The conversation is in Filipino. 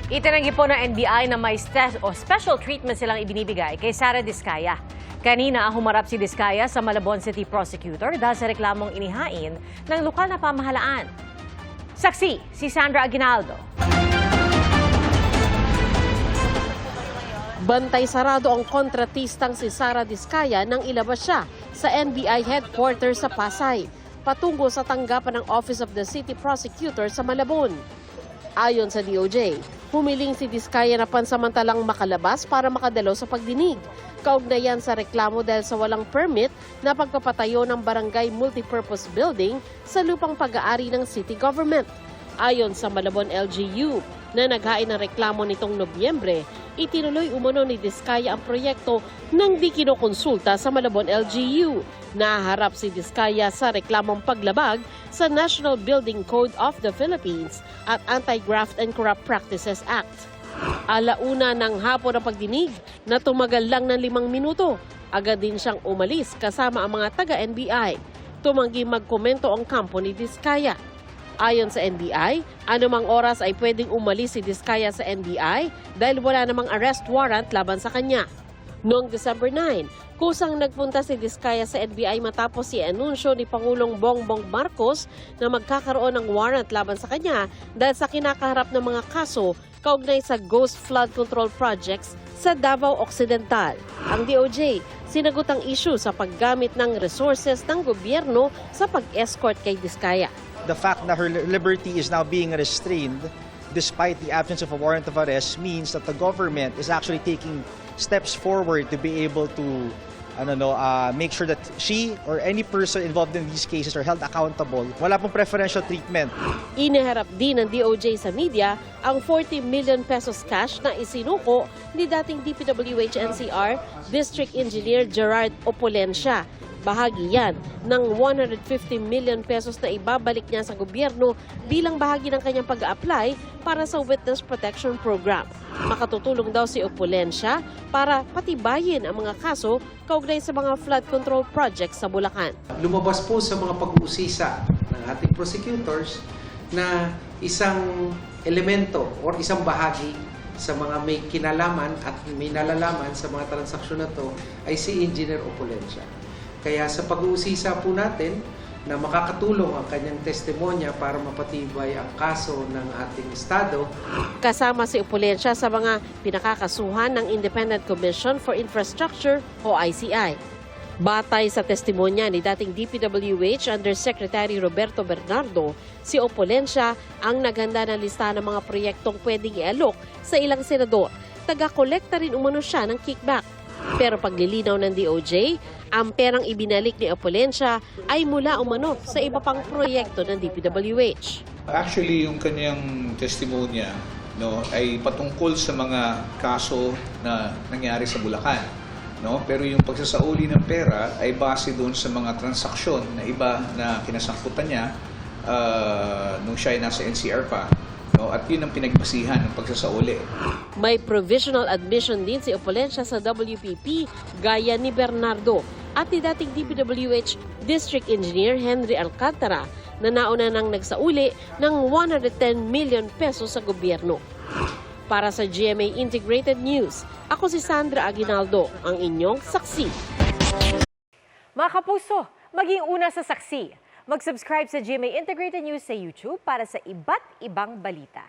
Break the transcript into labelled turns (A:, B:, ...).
A: Itinanggi po ng NBI na may special treatment silang ibinibigay kay Sara Diskaya. Kanina humarap si Diskaya sa Malabon City Prosecutor dahil sa reklamong inihain ng lokal na pamahalaan. Saksi, si Sandra Aguinaldo.
B: Bantay sarado ang kontratistang si Sara Diskaya nang ilabas siya sa NBI headquarters sa Pasay, patungo sa tanggapan ng Office of the City Prosecutor sa Malabon. Ayon sa DOJ, humiling si Diskaya na pansamantalang makalabas para makadalo sa pagdinig, kaugnayan sa reklamo dahil sa walang permit na pagpapatayo ng barangay multipurpose building sa lupang pag-aari ng city government. Ayon sa Malabon LGU na naghain ng reklamo nitong Nobyembre, itinuloy umano ni Diskaya ang proyekto nang di kinokonsulta sa Malabon LGU. Naharap si Diskaya sa reklamong paglabag sa National Building Code of the Philippines at Anti-Graft and Corrupt Practices Act. Alauna ng hapon ang pagdinig na tumagal lang ng 5 minuto. Agad din siyang umalis kasama ang mga taga-NBI. Tumanggi magkomento ang kampo ni Diskaya. Ayon sa NBI, anumang oras ay pwedeng umalis si Diskaya sa NBI dahil wala namang arrest warrant laban sa kanya. Noong December 9, kusang nagpunta si Diskaya sa NBI matapos i-anunsyo ni Pangulong Bongbong Marcos na magkakaroon ng warrant laban sa kanya dahil sa kinakaharap ng mga kaso kaugnay sa ghost flood control projects sa Davao Occidental. Ang DOJ, sinagot ang issue sa paggamit ng resources ng gobyerno sa pag-escort kay Diskaya.
C: The fact that her liberty is now being restrained despite the absence of a warrant of arrest means that the government is actually taking steps forward to be able to make sure that she or any person involved in these cases are held accountable. Wala pong preferential treatment.
B: Iniharap din ng DOJ sa media ang 40 million pesos cash na isinuko ni dating DPWH NCR District Engineer Gerard Opulencia. Bahagi yan ng 150 million pesos na ibabalik niya sa gobyerno bilang bahagi ng kanyang pag-a-apply para sa Witness Protection Program. Makatutulong daw si Opulencia para patibayin ang mga kaso kaugnay sa mga flood control projects sa Bulacan.
D: Lumabas po sa mga pag-uusisa ng ating prosecutors na isang elemento o isang bahagi sa mga may kinalaman at may nalalaman sa mga transaksyon na to ay si Engineer Opulencia. Kaya sa pag-uusisa po natin na makakatulong ang kanyang testimonya para mapatibay ang kaso ng ating Estado.
B: Kasama si Opulencia sa mga pinakakasuhan ng Independent Commission for Infrastructure o ICI. Batay sa testimonya ni dating DPWH Undersecretary Roberto Bernardo, si Opulencia ang naghanda ng listahan ng mga proyektong pwedeng i-alok sa ilang senador. Taga-kolekta rin umano siya ng kickback. Pero paglilinaw ng DOJ, ang perang ibinalik ni Opulencia ay mula umano sa iba pang proyekto ng DPWH.
E: Actually, yung kanyang testimonya ay patungkol sa mga kaso na nangyari sa Bulacan. Pero yung pagsasauli ng pera ay base doon sa mga transaksyon na iba na kinasangkutan niya nung siya ay nasa NCR pa. At yun ang pinagbasihan ng pagsasauli.
B: May provisional admission din si Opulencia sa WPP gaya ni Bernardo at ni dating DPWH District Engineer Henry Alcantara na nauna nang nagsauli ng 110 million pesos sa gobyerno. Para sa GMA Integrated News, ako si Sandra Aguinaldo, ang inyong saksi.
A: Mga kapuso, maging una sa saksi. Mag-subscribe sa GMA Integrated News sa YouTube para sa iba't ibang balita.